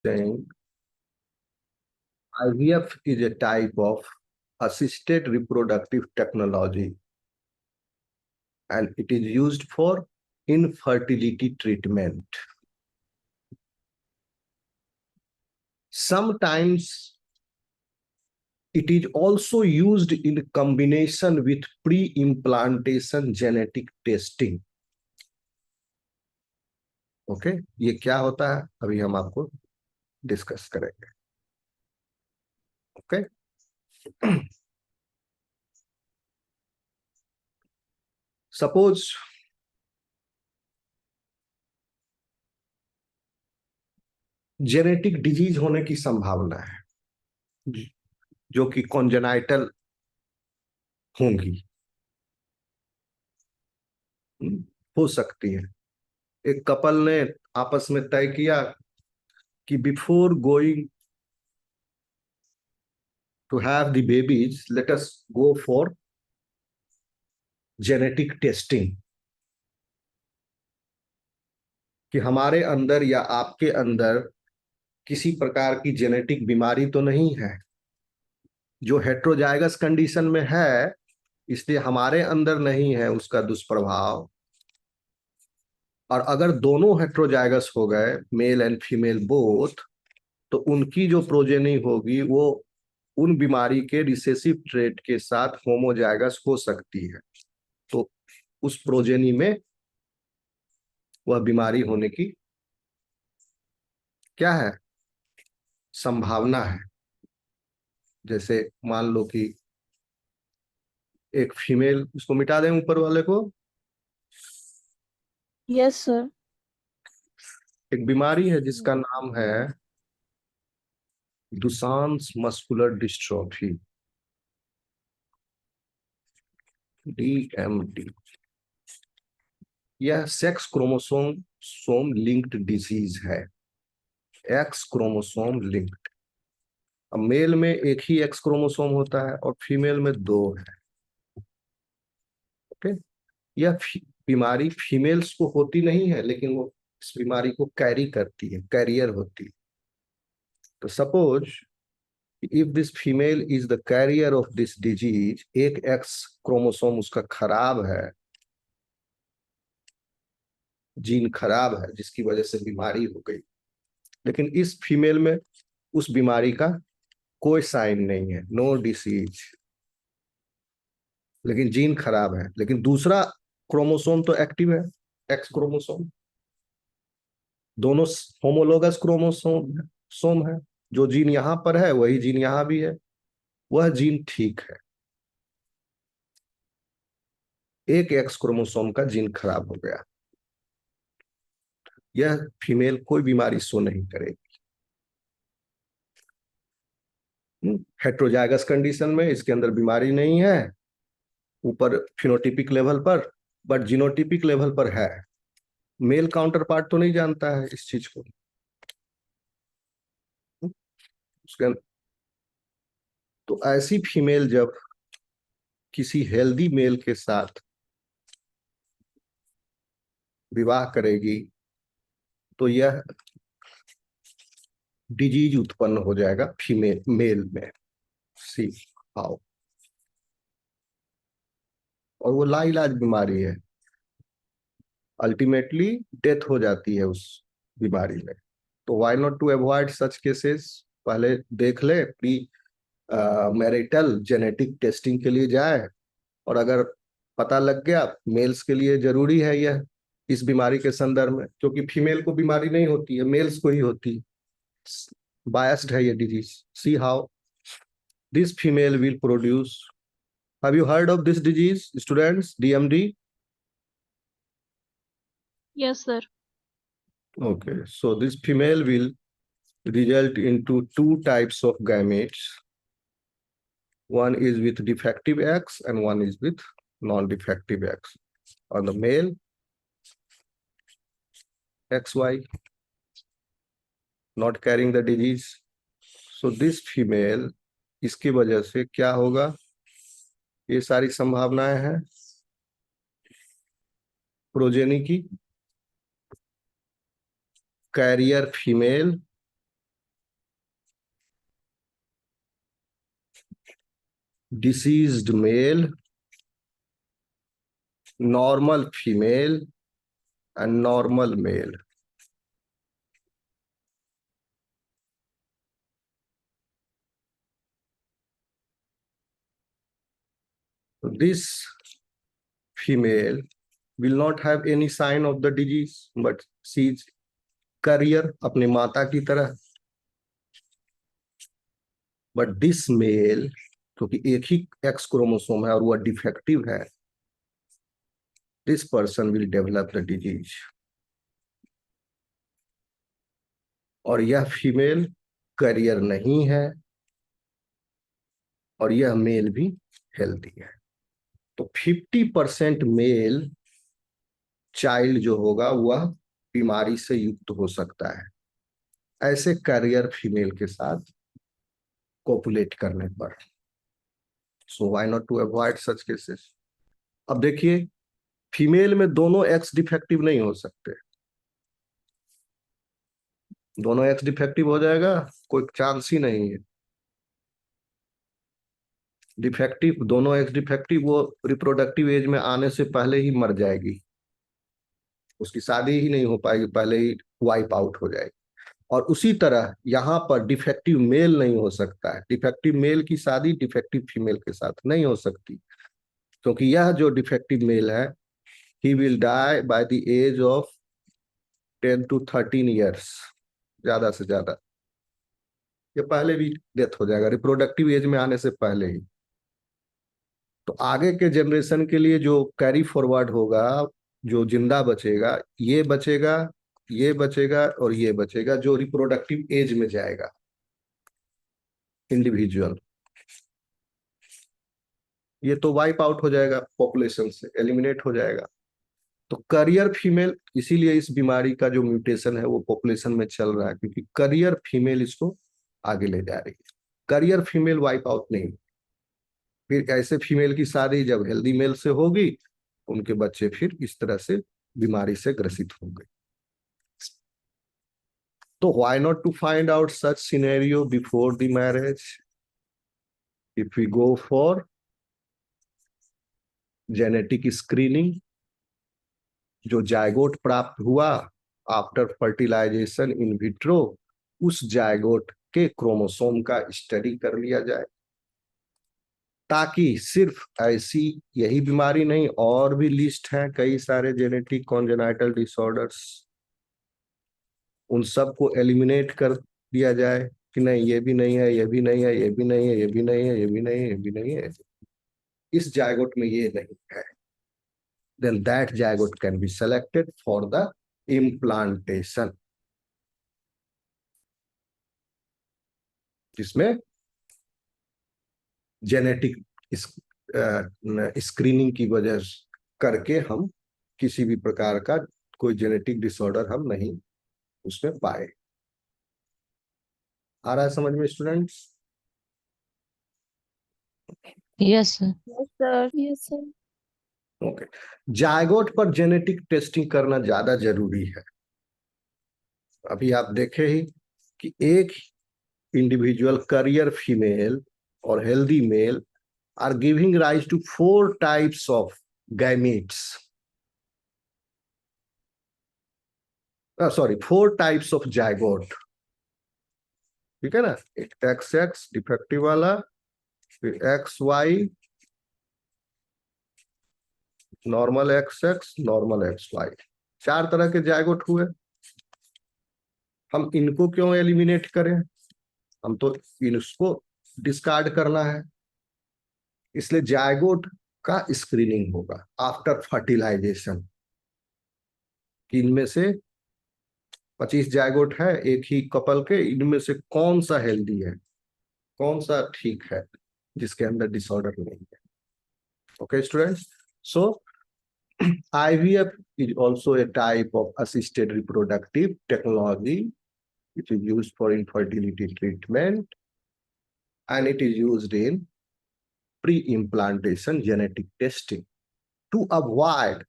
saying IVF is a type of assisted reproductive technology and it is used for infertility treatment. Sometimes it is also used in combination with pre-implantation genetic testing. Okay ये क्या होता है अभी हम आपको discuss करेंगे. Okay suppose genetic disease होने की संभावना है जो कि कॉन्जेनाइटल होंगी, हो सकती है. एक कपल ने आपस में तय किया कि before going to have the babies let us go for genetic testing, कि हमारे अंदर या आपके अंदर किसी प्रकार की जेनेटिक बीमारी तो नहीं है. जो हेट्रोजाइगस कंडीशन में है इसलिए हमारे अंदर नहीं है उसका दुष्प्रभाव, और अगर दोनों हेट्रोजाइगस हो गए मेल एंड फीमेल बोथ तो उनकी जो प्रोजेनी होगी वो उन बीमारी के रिसेसिव ट्रेट के साथ होमोजाइगस हो सकती है. तो उस प्रोजेनी में वह बीमारी होने की क्या है संभावना है. जैसे मान लो कि एक फीमेल, उसको मिटा दें ऊपर वाले को. Yes sir. एक बीमारी है जिसका नाम है दुशान्स मस्कुलर डिस्ट्रॉफी, DMD. यह सेक्स क्रोमोसोम लिंक्ड डिजीज है, एक्स क्रोमोसोम लिंक्ड. अब मेल में एक ही एक्स क्रोमोसोम होता है और फीमेल में दो है. ओके यह बीमारी फीमेल्स को होती नहीं है लेकिन वो इस बीमारी को कैरी करती है, कैरियर होती है. तो suppose if this female is the carrier of this disease, एक एक्स क्रोमोसोम उसका खराब है, जीन खराब है जिसकी वजह से बीमारी हो गई, लेकिन इस फीमेल में उस बीमारी का कोई साइन नहीं है, नो डिसीज, लेकिन जीन खराब है. लेकिन दूसरा क्रोमोसोम तो एक्टिव है, एक्स क्रोमोसोम. दोनों होमोलोगस क्रोमोसोम है, जो जीन यहां पर है वही जीन यहां भी है, वह जीन ठीक है. एक एक्स क्रोमोसोम का जीन खराब हो गया, यह फीमेल कोई बीमारी शो नहीं करेगी. हेट्रोजाइगस कंडीशन में इसके अंदर बीमारी नहीं है ऊपर फिनोटिपिक लेवल पर, बट जीनोटिपिक लेवल पर है. मेल काउंटर पार्ट तो नहीं जानता है इस चीज को. उसके तो ऐसी फीमेल जब किसी हेल्दी मेल के साथ विवाह करेगी तो यह डिजीज उत्पन्न हो जाएगा फीमेल मेल में. See how. और वो लाइलाज बीमारी है, अल्टीमेटली डेथ हो जाती है उस बीमारी में. तो why not to avoid such cases, पहले देख ले, प्री मैरिटल जेनेटिक टेस्टिंग के लिए जाए, और अगर पता लग गया मेल्स के लिए जरूरी है यह इस बीमारी के संदर्भ में, क्योंकि फीमेल को बीमारी नहीं होती है, मेल्स को ही होती है. बायस्ड है ये disease. See how this female will produce. Have you heard of this disease students, DMD? Yes sir. Okay, so this female will result into two types of gametes. One is with defective X and one is with non-defective X. On the male, XY, not carrying the disease. So this female, इसकी वजह से क्या होगा, ये सारी संभावनाएं हैं progeny की. Carrier female diseased male, normal female and normal male. This female will not have any sign of the disease, but she is carrier अपने माता की तरह. But this male, क्योंकि एक ही एक्स क्रोमोसोम है और वह डिफेक्टिव है, this person will develop the disease. और यह फीमेल करियर नहीं है और यह मेल भी हेल्दी है. तो 50% मेल चाइल्ड जो होगा वह बीमारी से युक्त हो सकता है ऐसे कैरियर फीमेल के साथ कोपुलेट करने पर. So why not to avoid such cases. अब देखिए, फीमेल में दोनों एक्स डिफेक्टिव नहीं हो सकते. दोनों एक्स डिफेक्टिव हो जाएगा, कोई चांस ही नहीं है. डिफेक्टिव, दोनों एक्स डिफेक्टिव, वो रिप्रोडक्टिव एज में आने से पहले ही मर जाएगी, उसकी शादी ही नहीं हो पाएगी, पहले ही वाइप आउट हो जाएगी. और उसी तरह यहाँ पर डिफेक्टिव मेल नहीं हो सकता है. डिफेक्टिव मेल की शादी डिफेक्टिव फीमेल के साथ नहीं हो सकती, क्योंकि यह जो डिफेक्टिव मेल है, he will die by the age of 10 to 13 years, ज्यादा से ज्यादा. ये पहले भी डेथ हो जाएगा रिप्रोडक्टिव एज में आने से पहले ही. तो आगे के जनरेशन के लिए जो कैरी फॉरवर्ड होगा, जो जिंदा बचेगा, ये बचेगा, ये बचेगा और ये बचेगा, जो रिप्रोडक्टिव एज में जाएगा इंडिविजुअल. ये तो वाइप आउट हो जाएगा, पॉपुलेशन से एलिमिनेट हो जाएगा. तो करियर फीमेल, इसीलिए इस बीमारी का जो म्यूटेशन है वो पॉपुलेशन में चल रहा है, क्योंकि करियर फीमेल इसको आगे ले जा रही है. करियर फीमेल वाइप आउट नहीं. फिर ऐसे फीमेल की शादी जब हेल्दी मेल से होगी, उनके बच्चे फिर इस तरह से बीमारी से ग्रसित होंगे. तो why not to find out such scenario before the marriage. If we go for genetic screening, जो जायगोट प्राप्त हुआ आफ्टर फर्टिलाइजेशन इन विट्रो, उस जायगोट के क्रोमोसोम का स्टडी कर लिया जाए, ताकि सिर्फ ऐसी यही बीमारी नहीं, और भी लिस्ट है कई सारे जेनेटिक कॉन्जेनाइटल डिसऑर्डर्स, उन सबको एलिमिनेट कर दिया जाए कि नहीं, ये भी नहीं है, ये भी नहीं है, ये भी नहीं है, ये भी नहीं है, ये भी नहीं है, ये भी नहीं है, इस जायगोट में ये नहीं है. then that zygote can be selected for the implantation, जिसमें जेनेटिक स्क्रीनिंग की वजह करके हम किसी भी प्रकार का कोई जेनेटिक डिसऑर्डर हम नहीं उसमें पाए. आ रहा है समझ में students? Yes sir. Yes, sir. Yes, sir. Okay. Zygote पर जेनेटिक टेस्टिंग करना ज्यादा जरूरी है. अभी आप देखे ही कि एक इंडिविजुअल करियर फीमेल और healthy male are giving rise to 4 types of gametes. 4 types of zygote. ठीक है ना? एक XX डिफेक्टिव वाला, फिर XY, normal XX, normal XY, 4 तरह के जायगोट हुए. हम इनको क्यों एलिमिनेट करें? हम तो इसको डिस्कार्ड करना है. इसलिए जायगोट का स्क्रीनिंग होगा आफ्टर फर्टिलाइजेशन. इनमें से 25 जायगोट है एक ही कपल के, इनमें से कौन सा हेल्दी है, कौन सा ठीक है, जिसके अंदर डिसऑर्डर नहीं है. Okay students, so IVF is also a type of assisted reproductive technology which is used for infertility treatment, and it is used in pre-implantation genetic testing to avoid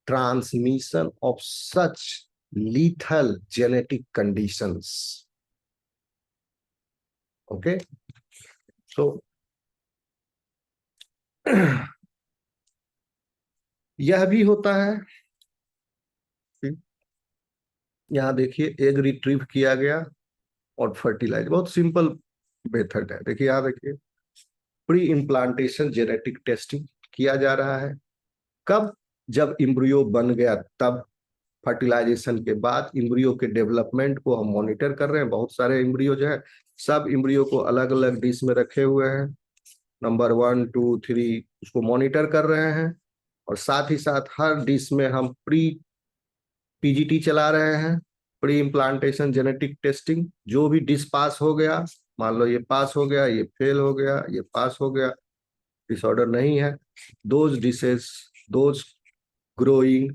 transmission of such lethal genetic conditions. Okay, so यह भी होता है। यहाँ देखिए egg retrieve किया गया और fertilise, बहुत सिंपल मेथड है। देखिए यहाँ देखिए प्री इम्प्लांटेशन जेनेटिक टेस्टिंग किया जा रहा है। कब? जब इम्ब्रियो बन गया तब। फर्टिलाइजेशन के बाद इम्ब्रियो के डेवलपमेंट को हम मॉनिटर कर रहे हैं। बहुत सारे इम्ब्रियो जो है, सब इम्ब्रियो को अलग अलग डिश में रखे हुए हैं, नंबर 1 2 3 उसको मॉनिटर कर रहे हैं। और साथ ही साथ हर डिश में हम प्री पीजीटी चला रहे हैं, प्री इम्प्लांटेशन जेनेटिक टेस्टिंग। जो भी डिश पास हो गया, मान लो ये पास हो गया, ये फेल हो गया, ये पास हो गया, डिसऑर्डर नहीं है, those dishes, those growing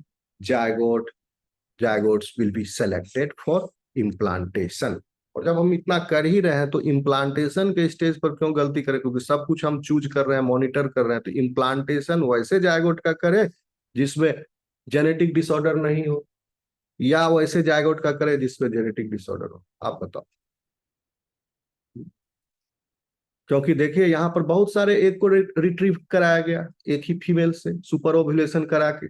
zygotes will be selected for implantation. और जब हम इतना कर ही रहे हैं तो इम्प्लांटेशन के स्टेज पर क्यों गलती करें? क्योंकि सब कुछ हम चूज कर रहे हैं, मॉनिटर कर रहे हैं, तो इम्प्लांटेशन वैसे जायगोट का करें जिसमें जेनेटिक डिसऑर्डर नहीं हो, या वैसे जायगोट का करें जिसमें जेनेटिक डिसऑर्डर हो? आप बताओ। क्योंकि देखिए यहाँ पर बहुत सारे एग को रिट्रीव कराया गया एक ही फीमेल से, सुपर ओव्यूलेशन करा के,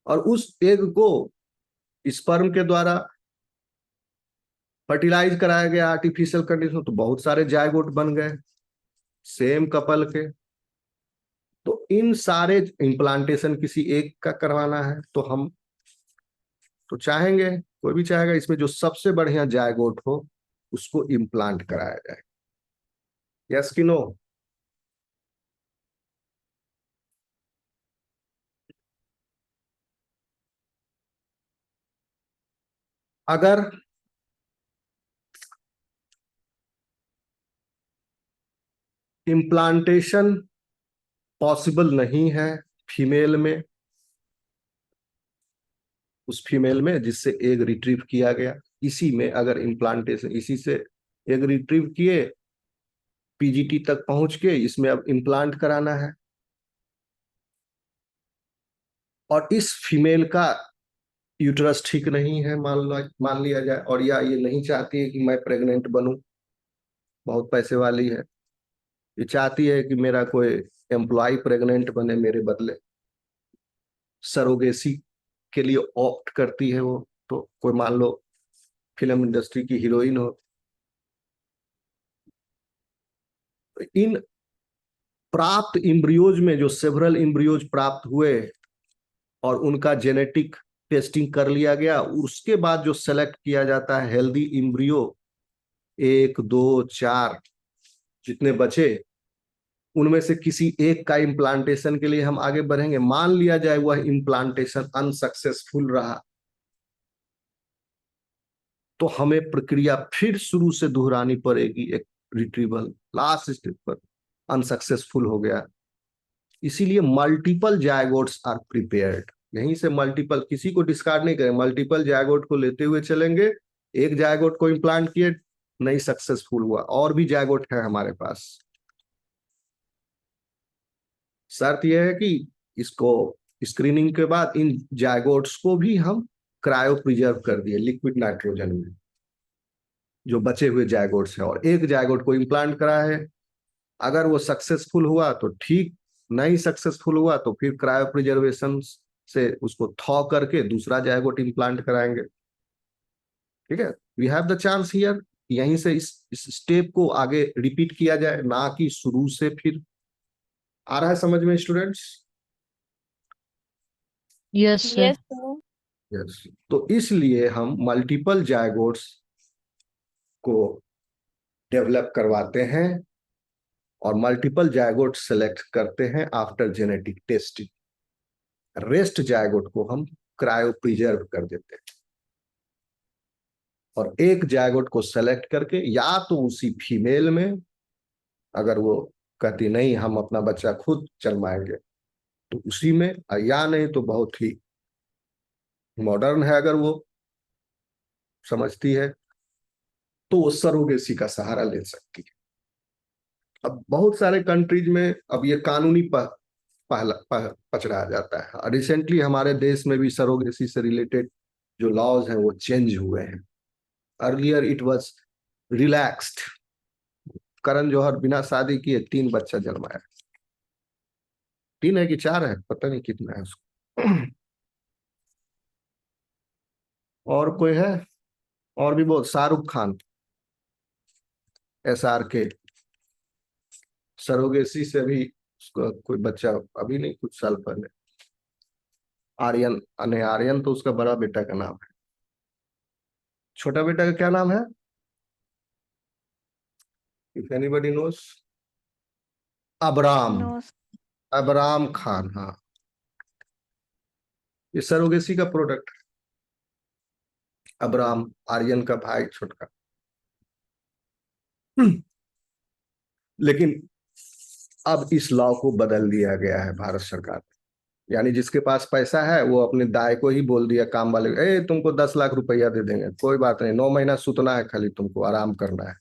और उस एग को स्पर्म के द्वारा फर्टिलाइज कराया गया आर्टिफिशियल कंडीशन, तो बहुत सारे जायगोट बन गए सेम कपल के। तो इन सारे इम्प्लांटेशन किसी एक का करवाना है तो हम तो चाहेंगे, कोई भी चाहेगा इसमें जो सबसे बढ़िया जायगोट हो उसको इम्प्लांट कराया जाए। यस कि नो? अगर इम्प्लांटेशन पॉसिबल नहीं है फीमेल में, उस फीमेल में जिससे एग रिट्रीव किया गया, इसी में अगर इम्प्लांटेशन, इसी से एग रिट्रीव किए, पीजीटी तक पहुंच के इसमें अब इम्प्लांट कराना है, और इस फीमेल का यूटरस ठीक नहीं है, मान लिया जाए, और या ये नहीं चाहती है कि मैं प्रेग्नेंट बनूं, बहुत पैसे वाली है, ये चाहती है कि मेरा कोई एम्प्लॉय प्रेग्नेंट बने मेरे बदले, सरोगेसी के लिए ऑप्ट करती है वो। तो कोई मान लो फिल्म इंडस्ट्री की हीरोइन हो, तो इन प्राप्त इम्ब्रियोज में जो सेवरल इम्ब्रियोज प्राप्त हुए और उनका जेनेटिक टेस्टिंग कर लिया गया, उसके बाद जो सेलेक्ट किया जाता है हेल्दी इम्ब्रियो, 1 2 4 जितने बचे, उनमें से किसी एक का इम्प्लांटेशन के लिए हम आगे बढ़ेंगे। मान लिया जाए वह इम्प्लांटेशन अनसक्सेसफुल रहा, तो हमें प्रक्रिया फिर शुरू से दोहरानी पड़ेगी, एक रिट्रीवल लास्ट स्टेप पर अनसक्सेसफुल हो गया। इसीलिए मल्टीपल जायगोट्स आर प्रिपेयर्ड। यहीं से मल्टीपल, किसी को डिस्कार्ड नहीं करें, मल्टीपल जायगोट को लेते हुए चलेंगे। एक जायगोट को इम्प्लांट किए, नहीं सक्सेसफुल हुआ, और भी जायगोट है हमारे पास। शर्त यह है कि इसको स्क्रीनिंग के बाद इन जायगोट्स को भी हम क्रायो प्रिजर्व कर दिए लिक्विड नाइट्रोजन में, जो बचे हुए जायगोट्स है, और एक जायगोट को इम्प्लांट करा है। अगर वो सक्सेसफुल हुआ तो ठीक, नहीं सक्सेसफुल हुआ तो फिर क्रायो प्रिजर्वेशन से उसको थॉ करके दूसरा जायगोट इम्प्लांट कराएंगे। ठीक है, we have the chance here, यहीं से इस स्टेप को आगे रिपीट किया जाए, ना कि शुरू से। फिर आ रहा है समझ में students? Yes sir. Yes sir. Yes. तो इसलिए हम मल्टीपल जायगोट्स को डेवलप करवाते हैं और मल्टीपल जायगोट सेलेक्ट करते हैं after genetic testing. Rest zygote को हम क्रायो प्रिजर्व कर देते हैं, और एक जायगोट को सेलेक्ट करके या तो उसी फीमेल में, अगर वो कहती नहीं हम अपना बच्चा खुद जन्माएंगे तो उसी में, या नहीं तो बहुत ही मॉडर्न है अगर वो समझती है तो वो सरोगेसी का सहारा ले सकती है। अब बहुत सारे कंट्रीज में अब ये कानूनी पचड़ाया जाता है। रिसेंटली हमारे देश में भी सरोगेसी से रिलेटेड जो लॉज हैं वो चेंज हुए हैं। Earlier it was relaxed. Karan Johar बिना शादी किए 3 बच्चा जन्माया। 3 है कि 4 है, पता नहीं कितना है उसको। और कोई है? और भी बहुत, शाहरुख खान, SRK, सरोगेसी से भी उसका कोई बच्चा, अभी नहीं कुछ साल पहले, आर्यन, नहीं आर्यन तो उसका बड़ा बेटा का नाम है, छोटा बेटा का क्या नाम है, if anybody knows? Abram, no. Abram Khan, हाँ, ये सरोगेसी का प्रोडक्ट, अबराम, आर्यन का भाई छोटका। लेकिन अब इस लॉ को बदल दिया गया है भारत सरकार ने। यानी जिसके पास पैसा है वो अपने दाई को ही बोल दिया, काम वाले, ए तुमको 10 लाख रुपया दे देंगे, कोई बात नहीं, 9 महीना सुतना है, खाली तुमको आराम करना है,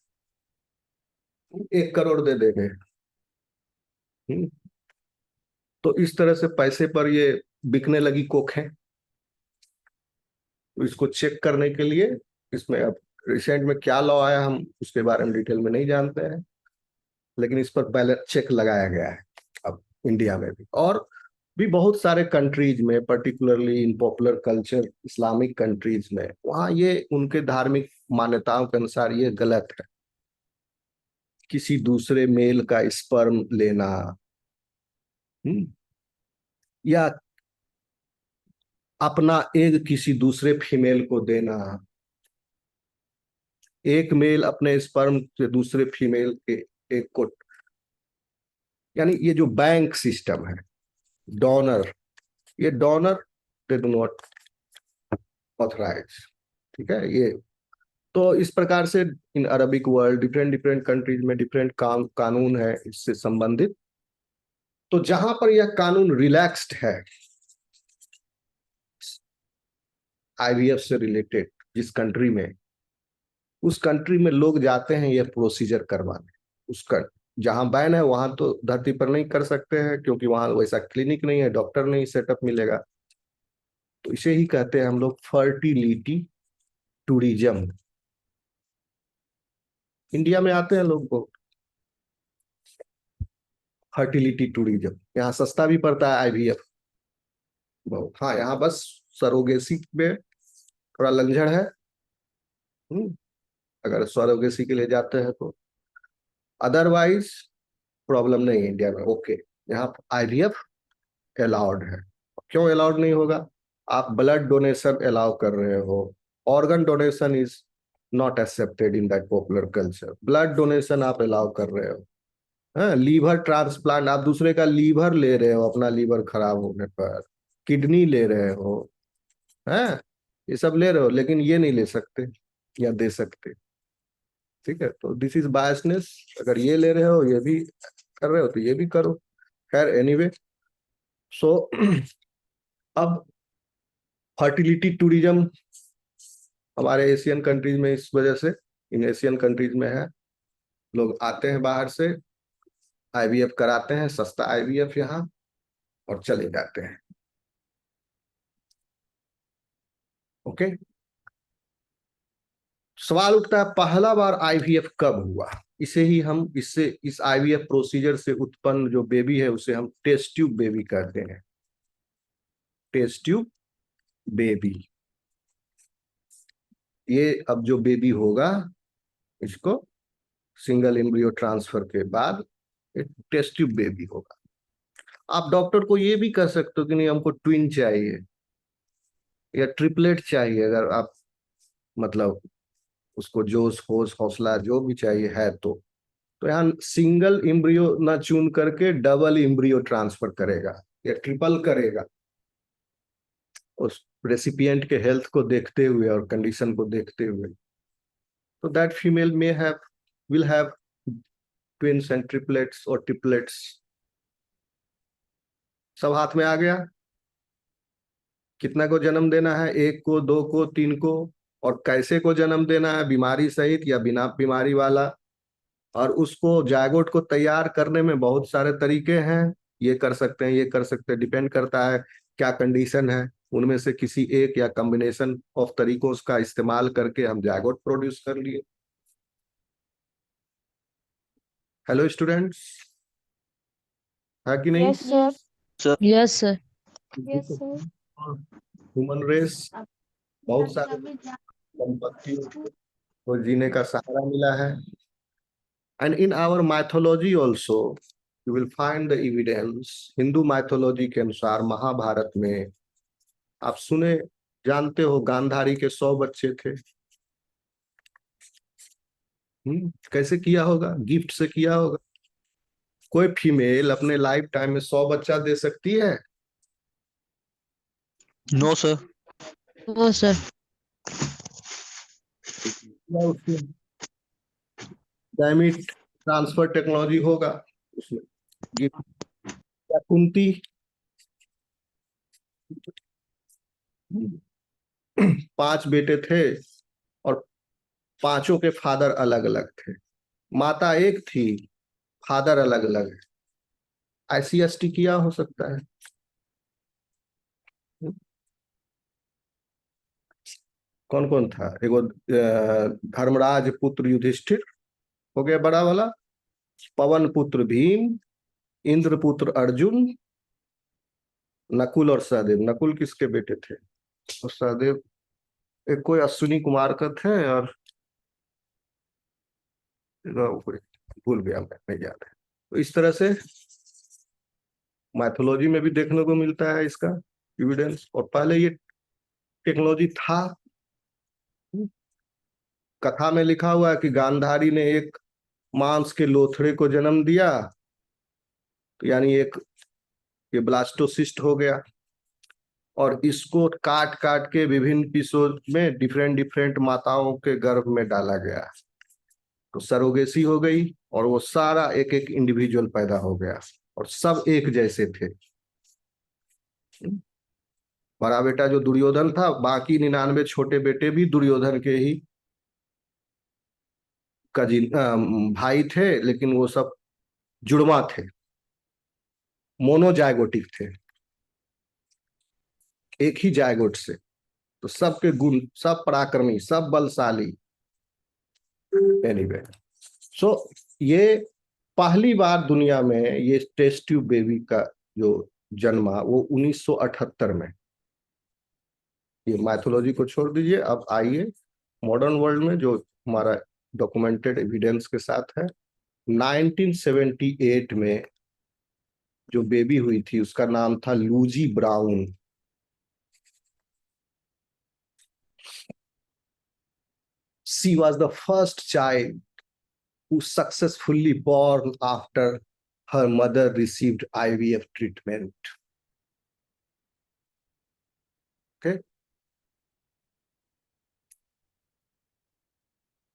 1 करोड़ दे देंगे। हम्म, तो इस तरह से पैसे पर ये बिकने लगी कोखें। तो इसको चेक करने के लिए, इसमें अब रिसेंट में क्या लॉ आया हम उसके बारे में डिटेल में नहीं जानते हैं, लेकिन इस पर पहले चेक लगाया गया है अब इंडिया में भी, और भी बहुत सारे कंट्रीज में, particularly in popular culture Islamic countries में, वहाँ ये उनके धार्मिक मान्यताओं के अनुसार ये गलत है, किसी दूसरे मेल का स्पर्म लेना, या अपना एग किसी दूसरे फीमेल को देना, एक मेल अपने स्पर्म से दूसरे फीमेल के एग को, यानी ये जो बैंक सिस्टम है, डोनर, ये donor they do not authorize, ठीक है ये। तो इस प्रकार से in Arabic world different different countries में डिफरेंट कानून है इससे संबंधित। तो जहां पर यह कानून रिलैक्स्ड है IVF से रिलेटेड, जिस कंट्री में, उस कंट्री में लोग जाते हैं यह प्रोसीजर करवाने। उसका जहां बैन है वहां तो धरती पर नहीं कर सकते हैं, क्योंकि वहां वैसा क्लिनिक नहीं है, डॉक्टर नहीं सेटअप मिलेगा। तो इसे ही कहते हैं हम लोग फर्टिलिटी टूरिज्म। इंडिया में आते हैं लोग बहुत, फर्टिलिटी टूरिज्म, यहाँ सस्ता भी पड़ता है IVF बहुत। हाँ, यहाँ बस सरोगेसी में थोड़ा लंझड़ है। अगर सरोगेसी के लिए जाते हैं तो, अदरवाइज प्रॉब्लम नहीं है इंडिया में, ओके। यहाँ IVF अलाउड है। क्यों अलाउड नहीं होगा? आप ब्लड डोनेशन अलाउ कर रहे हो, organ donation is not accepted in that popular culture, blood donation आप अलाउ कर रहे हो। हाँ, लीवर ट्रांसप्लांट, आप दूसरे का लीवर ले रहे हो अपना लीवर खराब होने पर, किडनी ले रहे हो, हैं, ये सब ले रहे हो, लेकिन ये नहीं ले सकते या दे सकते, ठीक है। तो दिस इज बायसनेस, अगर ये ले रहे हो, ये भी कर रहे हो, तो ये भी करो। खैर एनीवे, सो अब फर्टिलिटी टूरिज्म हमारे एशियन कंट्रीज में, इस वजह से इन एशियन कंट्रीज में है, लोग आते हैं बाहर से, IVF कराते हैं, सस्ता IVF यहाँ, और चले जाते हैं। ओके, सवाल उठता है पहला बार IVF कब हुआ? इसे ही हम, इससे इस IVF प्रोसीजर से उत्पन्न जो बेबी है उसे हम टेस्ट ट्यूब बेबी कहते हैं, टेस्ट ट्यूब बेबी। ये अब जो बेबी होगा, इसको सिंगल एम्ब्रियो ट्रांसफर के बाद एक टेस्ट ट्यूब बेबी होगा। आप डॉक्टर को ये भी कह सकते हो कि नहीं हमको ट्विन चाहिए या ट्रिपलेट चाहिए, अगर आप मतलब उसको जोश होश हौसला जो भी चाहिए है तो यहाँ सिंगल एम्ब्रियो ना चुन करके डबल एम्ब्रियो ट्रांसफर करेगा या ट्रिपल करेगा, उस रेसिपिएंट के हेल्थ को देखते हुए और कंडीशन को देखते हुए। तो that female may have, will have twins and triplets और ट्रिपलेट्स, सब हाथ में आ गया। कितना को जन्म देना है, 1 को, 2 को, 3 को, और कैसे को जन्म देना है, बीमारी सहित या बिना बीमारी वाला। और उसको जायगोट को तैयार करने में बहुत सारे तरीके हैं, ये कर सकते हैं, ये कर सकते हैं, डिपेंड करता है क्या कंडीशन है। उनमें से किसी एक या कॉम्बिनेशन ऑफ तरीकों का इस्तेमाल करके हम जायगोट प्रोड्यूस कर लिए। हेलो स्टूडेंट्स, है कि नहीं? Yes sir. Yes, sir. Yes, sir. Human race बहुत सारे संपत्तियों को जीने का सहारा मिला है। And in our mythology also you will find the evidence. Hindu mythology के अनुसार महाभारत में आप सुने जानते हो गांधारी के 100 बच्चे थे। कैसे किया होगा? गिफ्ट से किया होगा। कोई फीमेल अपने लाइफ टाइम में 100 बच्चा दे सकती है? No sir. No, sir. या उसमें गैमीट ट्रांसफर टेक्नोलॉजी होगा उसमें गिफ्ट? या कुंती 5 बेटे थे और पांचों के फादर अलग अलग थे। माता एक थी, फादर अलग अलग है। ICST किया हो सकता है। कौन कौन था? एगो धर्मराज पुत्र युधिष्ठिर हो गया बड़ा वाला, पवन पुत्र भीम, इंद्र पुत्र अर्जुन, नकुल और सहदेव। नकुल किसके बेटे थे? और सहदेव एक कोई अश्विनी कुमार का थे, और भूल गया मैं, नहीं याद है। तो इस तरह से माइथोलॉजी में भी देखने को मिलता है इसका एविडेंस। और पहले ये टेक्नोलॉजी था। कथा में लिखा हुआ है कि गांधारी ने एक मांस के लोथड़े को जन्म दिया, तो यानी एक ये ब्लास्टोसिस्ट हो गया, और इसको काट काट के विभिन्न पीसों में डिफरेंट डिफरेंट माताओं के गर्भ में डाला गया, तो सरोगेसी हो गई, और वो सारा एक एक इंडिविजुअल पैदा हो गया, और सब एक जैसे थे। बड़ा बेटा जो दुर्योधन था, बाकी 99 छोटे बेटे भी दुर्योधन के ही भाई थे, लेकिन वो सब जुड़वा थे, मोनोजाइगोटिक थे, एक ही जायगोट से। तो सबके गुण, सब पराक्रमी, सब बलशाली। एनीवे, सो ये पहली बार दुनिया में ये टेस्ट ट्यूब बेबी का जो जन्मा वो 1978 में। ये माइथोलॉजी को छोड़ दीजिए, अब आइए मॉडर्न वर्ल्ड में जो हमारा डॉक्यूमेंटेड एविडेंस के साथ है। 1978 में जो बेबी हुई थी उसका नाम था लूजी brown. She was the first child who successfully born after her mother received IVF treatment. Okay?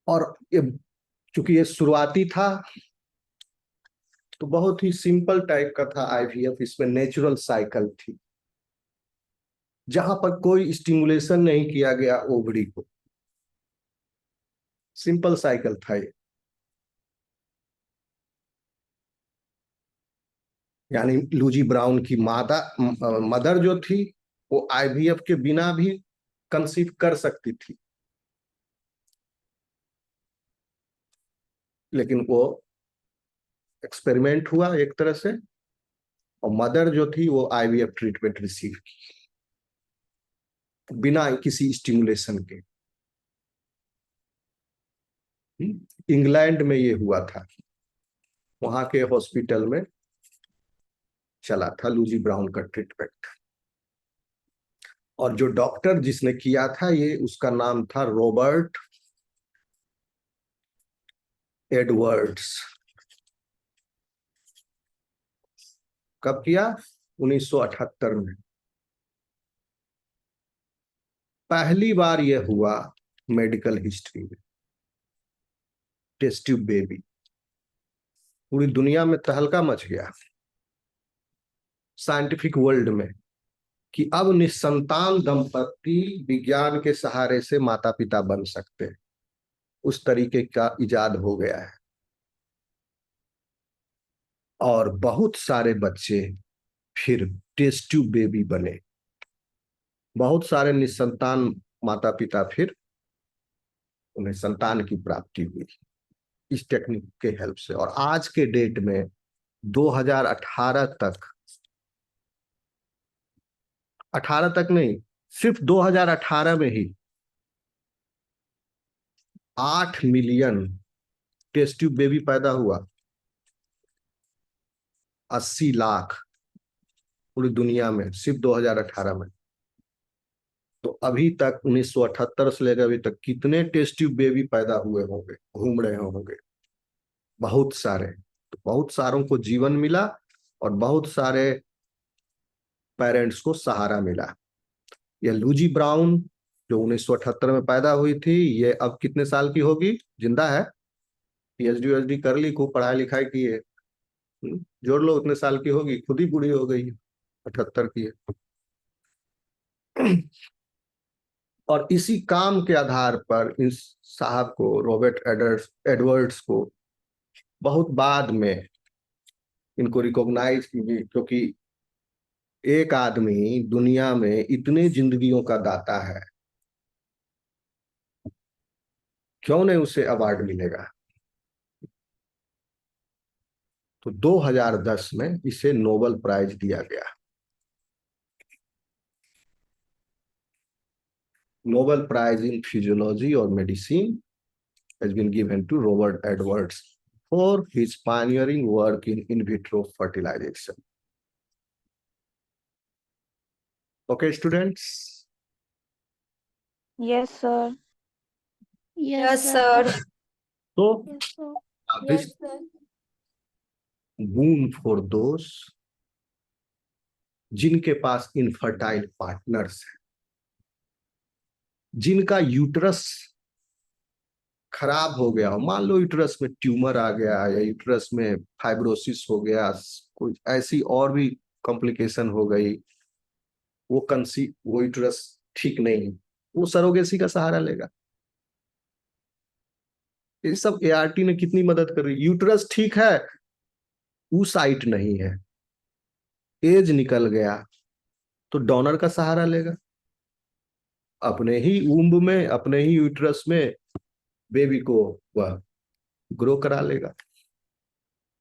और ये चूंकि ये शुरुआती था तो बहुत ही सिंपल टाइप का था IVF। इसमें नेचुरल साइकिल थी, जहां पर कोई स्टिमुलेशन नहीं किया गया ओवरी को। सिंपल साइकिल था ये। यानी लूजी ब्राउन की मदर जो थी वो IVF के बिना भी कंसीव कर सकती थी, लेकिन वो एक्सपेरिमेंट हुआ एक तरह से, और मदर जो थी वो IVF ट्रीटमेंट रिसीव की बिना किसी स्टिमुलेशन के। इंग्लैंड में ये हुआ था, वहां के हॉस्पिटल में चला था लूजी ब्राउन का ट्रीटमेंट। और जो डॉक्टर जिसने किया था ये, उसका नाम था रॉबर्ट एडवर्ड्स। कब किया? 1978 में। पहली बार यह हुआ मेडिकल हिस्ट्री में, टेस्ट ट्यूब बेबी। पूरी दुनिया में तहलका मच गया, साइंटिफिक वर्ल्ड में, कि अब निसंतान दंपति विज्ञान के सहारे से माता पिता बन सकते हैं। उस तरीके का इजाद हो गया है, और बहुत सारे बच्चे फिर टेस्ट ट्यूब बेबी बने। बहुत सारे निसंतान माता पिता फिर उन्हें संतान की प्राप्ति हुई इस टेक्निक के हेल्प से। और आज के डेट में 2018 तक 18 तक नहीं, सिर्फ 2018 में ही 8 मिलियन टेस्ट ट्यूब बेबी पैदा हुआ। 80 लाख पूरी दुनिया में सिर्फ 2018 में। तो अभी तक 1978 से लेकर अभी तक कितने टेस्ट ट्यूब बेबी पैदा हुए होंगे, घूम रहे होंगे? बहुत सारे। तो बहुत सारों को जीवन मिला और बहुत सारे पेरेंट्स को सहारा मिला। यह लूजी ब्राउन जो 1978 में पैदा हुई थी, ये अब कितने साल की होगी? जिंदा है, पीएचडी वीएचडी कर ली, खूब पढ़ाई लिखाई की है। जोड़ लो उतने साल की होगी, खुद ही बूढ़ी हो गई है, 78 की है। और इसी काम के आधार पर इस साहब को, रॉबर्ट एडवर्ड्स को बहुत बाद में इनको रिकॉग्नाइज की, क्योंकि एक आदमी दुनिया में इतने जिंदगियों का दाता है, क्यों नहीं उसे अवार्ड मिलेगा? तो 2010 में इसे नोबेल प्राइज दिया गया। नोबेल प्राइज इन फिजियोलॉजी और medicine has been given to Robert Edwards for his pioneering work in vitro fertilization. Okay, students? Yes, sir. Yes, sir. So, Yes, sir. this boon for those जिनके पास infertile partners हैं, जिनका uterus खराब हो गया हो, मान लो uterus में tumour आ गया या यूट्रस में फाइब्रोसिस हो गया, कोई ऐसी और भी कॉम्प्लिकेशन हो गई, वो यूट्रस ठीक नहीं, वो सरोगेसी का सहारा लेगा। ये सब एआरटी ने कितनी मदद कर रही। यूट्रस ठीक है, वो साइट नहीं है, एज निकल गया, तो डोनर का सहारा लेगा, अपने ही वुम्ब में, अपने ही यूट्रस में बेबी को वह ग्रो करा लेगा।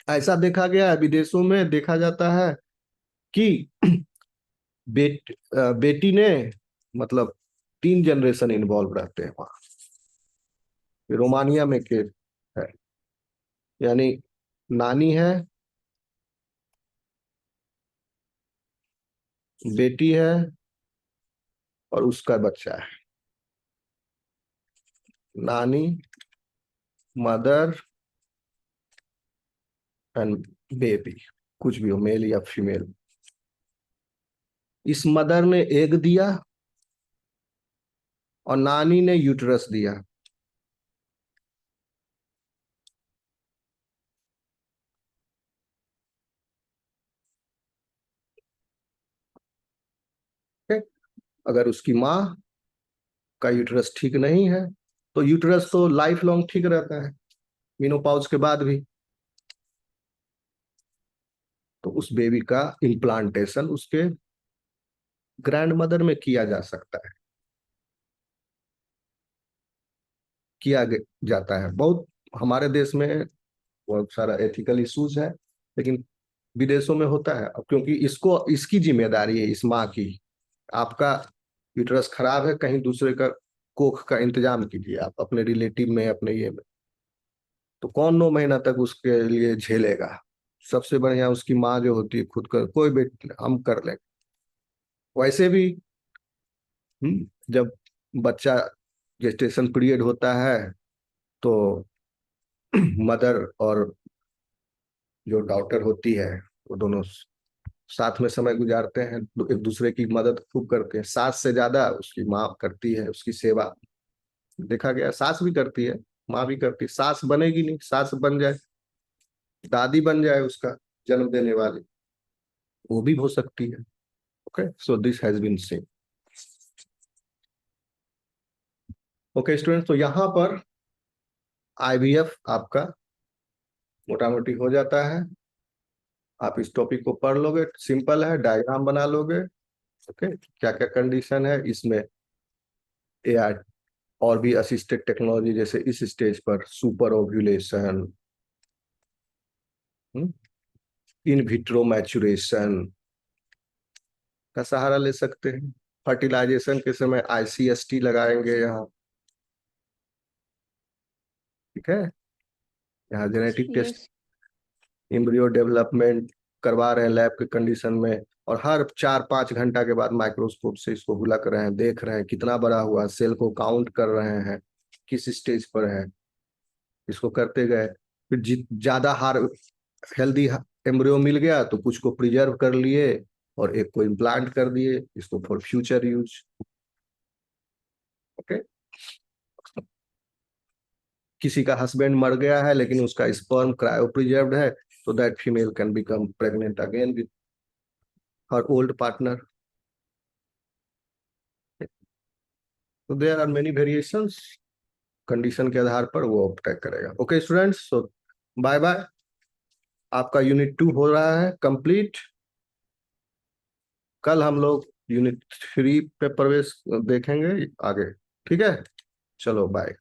ऐसा देखा गया है, विदेशों में देखा जाता है कि बेटी ने मतलब 3 जनरेशन इन्वॉल्व रहते हैं वहां। रोमानिया में केस है, यानी नानी है, बेटी है और उसका बच्चा है। नानी, मदर एंड बेबी, कुछ भी हो, मेल या फीमेल। इस मदर ने एग दिया और नानी ने यूट्रस दिया। अगर उसकी माँ का यूट्रस ठीक नहीं है, तो यूट्रस तो लाइफ लॉन्ग ठीक रहता है, मेनोपॉज के बाद भी। तो उस बेबी का इम्प्लांटेशन उसके ग्रैंड मदर में किया जा सकता है, किया जाता है। बहुत हमारे देश में बहुत सारा एथिकल इश्यूज है, लेकिन विदेशों में होता है। अब क्योंकि इसकी जिम्मेदारी है, इस माँ की। आपका यूट्रस खराब है, कहीं दूसरे का कोख का इंतजाम कीजिए आप अपने रिलेटिव में, अपने ये में। तो कौन 9 महीना तक उसके लिए झेलेगा? सबसे बढ़िया उसकी माँ जो होती है खुद कर, कोई बेट हम कर लेंगे। वैसे भी जब बच्चा जेस्टेशन पीरियड होता है, तो मदर और जो डॉटर होती है, वो दोनों साथ में समय गुजारते हैं, एक दूसरे की मदद खूब करते हैं। सास से ज्यादा उसकी माँ करती है उसकी सेवा, देखा गया। सास भी करती है, माँ भी करती है। सास बनेगी नहीं, सास बन जाए, दादी बन जाए उसका जन्म देने वाली, वो भी हो सकती है। Okay, so this has been seen. Okay students, तो यहाँ पर आईवीएफ आपका मोटा मोटी हो जाता है। आप इस टॉपिक को पढ़ लोगे, सिंपल है, डायग्राम बना लोगे। ओके, क्या क्या कंडीशन है इसमें, एआर और भी असिस्टेड टेक्नोलॉजी, जैसे इस स्टेज पर super ovulation, in vitro maturation, का सहारा ले सकते हैं। फर्टिलाइजेशन के समय ICST लगाएंगे यहाँ, ठीक है। यहाँ genetic test, Yes. Embryo development करवा रहे हैं लैब के कंडीशन में, और हर 4-5 घंटा के बाद माइक्रोस्कोप से इसको बुला कर रहे हैं, देख रहे हैं कितना बड़ा हुआ, सेल को काउंट कर रहे हैं किस स्टेज पर है, इसको करते गए। फिर ज्यादा हार हेल्दी एम्ब्रियो मिल गया तो कुछ को प्रिजर्व कर लिए और एक को इम्प्लांट कर दिए, इसको फॉर फ्यूचर यूज। ओके। किसी का हस्बैंड मर गया है लेकिन उसका स्पर्म क्रायो प्रिजर्व्ड है, तो that female can become pregnant again with her old partner. तो there are many variations, condition के आधार पर वो अटैक करेगा। Okay students, so bye bye. आपका यूनिट 2 हो रहा है कंप्लीट। कल हम लोग यूनिट 3 पे प्रवेश देखेंगे आगे, ठीक है। चलो बाय।